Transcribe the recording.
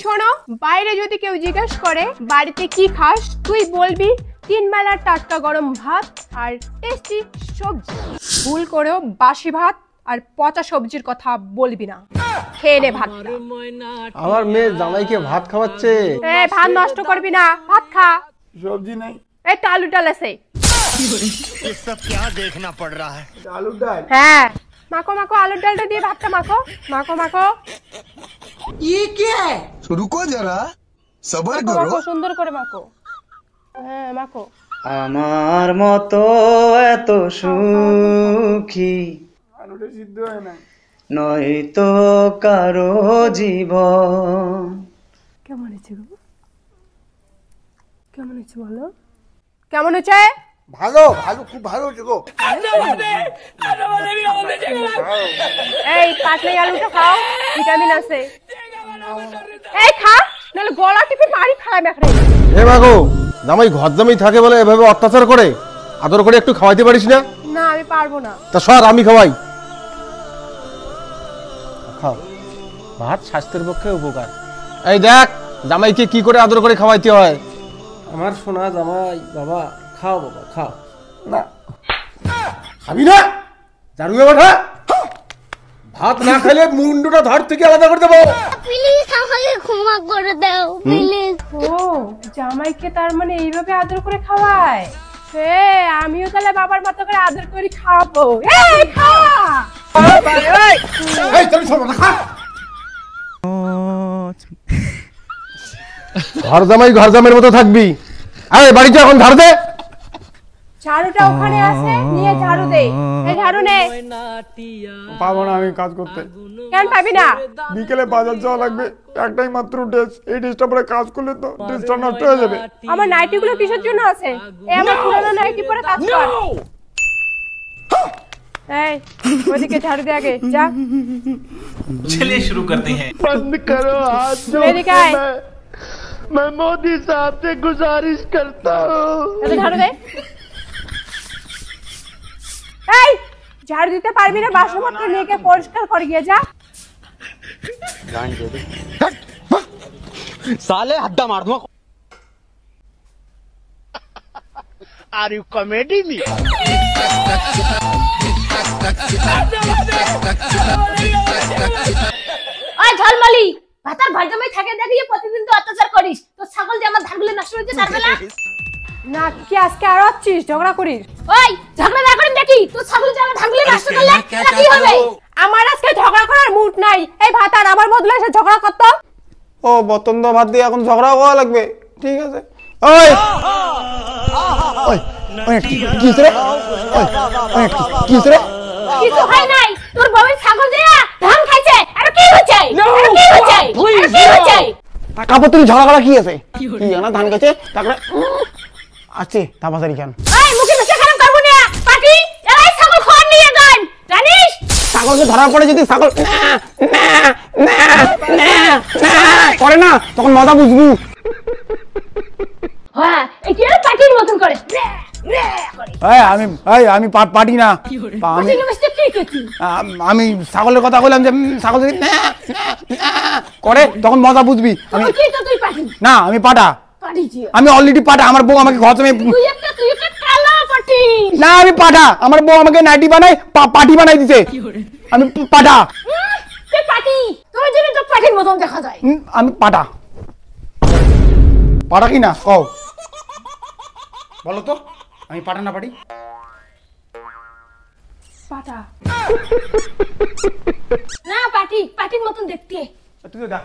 শোনো, বাইরে যদি কেউ জিজ্ঞেস করে বাড়িতে কি খাস, তুই বলবি 3 বেলার টাটকা গরম ভাত আর টেস্টি সবজি। ভুল করেও বাসি ভাত আর পচা সবজির কথা বলবি না। খেয়ে নে ভাত। আমার মেয়ে জামাইকে ভাত খাওয়াচ্ছে। ভাত নষ্ট করবি না, ভাত খা। সবজি নাই। এই তো আলু ডাল আছে। ये सब क्या देखना पड़ रहा है? আলু ডাল। হ্যাঁ, মাখো মাখো আলুর ডালটা দিয়ে ভাতটা মাখো। মাখো মাখো। ये क्या है? रुको जरा, सबर মাখো करो। মাখো, সুন্দর করে মাখো। হ্যাঁ, মাখো। আমার মতো এত সুখী আলুটা সিদ্ধ হয় না। নয়তো কারো জীবন। কেমন হয়েছে গো? কেমন হয়েছে বলো? কেমন হয়েছে? ভালো ভালো, খুব ভালো হচ্ছে গো। এই পাতলাই আলুটা খাও, ভিটামিন আছে। এই খা, নাহলে গলা টিপে মারি খারাপ এখানে। এ মাগো, জামাই ঘর জামাই থাকে বলে এভাবে অত্যাচার করে? আদর করে একটু খাওয়াইতে পারিস না? না, আমি পারবো না। তা সর, আমি খাওয়াই। খাও, ভাত স্বাস্থ্যের পক্ষে উপকার। এই দেখ জামাইকে কি করে আদর করে খাওয়াইতে হয়। আমার সোনা জামাই, বাবা খাও, বাবা খাও। না খাবি না, জারুয়ে ওঠা। ভাত না খেলে মুন্ডুটা ধর থেকে আলাদা করে দেবো। প্লিজ আমাকে ক্ষমা করে দাও প্লিজ। ও, জামাইকে তার মানে এইভাবে আদর করে খাওয়ায়? আমিও তাহলে বাবার মতো করে আদর করে খাওয়াবো। এই খা। এই তুমি শোনো না, খা। ঘর জামাইয়ের মতো থাকবি। আরে বাড়িতে এখন ঝাড়ু দে। ঝাড়ুটা ওখানে আছে, নিয়ে ঝাড়ু দে। এই ঝাড়ু নে। পাবো না আমি কাজ করতে। কেন পাবি না? বিকেলে বাজার যাওয়া লাগবে, একটাই মাত্র ড্রেস। এই ড্রেসটা পরে কাজ করলে তো ড্রেসটা নষ্ট হয়ে যাবে। আমার নাইটিগুলো কিসের জন্য আছে? এই আমার পুরনো নাইটি পরে কাজ কর। এই ওইদিকে ঝাড়ু দে আগে, যা। चलिए शुरू करते हैं। बंद करो हाथ जो এদিকে আয়। मैं मोदी साहब से गुजारिश करता हूँ। এদিকে ঝাড়ু দে। এই ঝাড়ু দিতে পারবি না? বাসনপত্র নিয়ে গিয়ে পরিষ্কার করে গিয়ে যা। साले हद्दा मार दूंगा। Are you comedy me? ওই ঝলমলি, ভাতার ভাই জামাই থাকে দেখিয়ে প্রতিদিন তো অত্যাচার করিস। তো ছাগল যে আমার ধানগুলো নষ্ট হয়েছে তার বেলা। না কি আজকে আরো আছিস ঝগড়া করিস? ওই ঝগড়া না করেন দেখি, তো ছাগল যে আমার ধানগুলো নষ্ট করলে এটা কি হবে? আমার আজকে ঝগড়া করার মুড নাই। এই ভাত আর আমার বদলে এসে ঝগড়া করতো। ও বতন্দ ভাত দিয়ে এখন ঝগড়া করা লাগবে? ঠিক আছে। ওই ওই ওই কি রে? ওই ওই কি রে? কিছু হয় নাই, তোর বাবার ছাগল যে ধান খাইছে। আর কি হচ্ছে? আর কি হচ্ছে? আর কি হচ্ছে? কাপড় তুই ঝগড়া করা কি আছে? কি জানা ধান গেছে তারপরে আছে তাপাতারি কেন? ওই মুখে মুখে খারাপ করব না পাটি। এই ছাগল খাওয়ার নিয়ে গান জানিস? ছাগলকে ধরা পড়ে যদি ছাগল করে না তখন মজা বুঝবি। হ্যাঁ, এই কি পাটির মতন করে। আমি পাটি না। পাটি নষ্ট কি করছিস? আমি ছাগলের কথা বললাম যে ছাগল যদি করে তখন মজা বুঝবি। আমি কি তো তুই পাটি? না, আমি পাটা। পাটি জি। আমি অলরেডি পাটা। আমার বউ আমাকে ঘর থেকে তুই একটা কালো পাটি। না, আমি পাটা। আমার বউ আমাকে নাইটি বানাই পাটি বানাই দিছে। আমি পাটা। তুই পাটি, তোর জন্য তো পাটির মতন দেখা যায়। আমি পাটা। পাটা কি না কও বলো তো, আমি পাটা না পাটি? পাটা না পাটি, পাটির মতন দেখতে। তুই তো দেখ।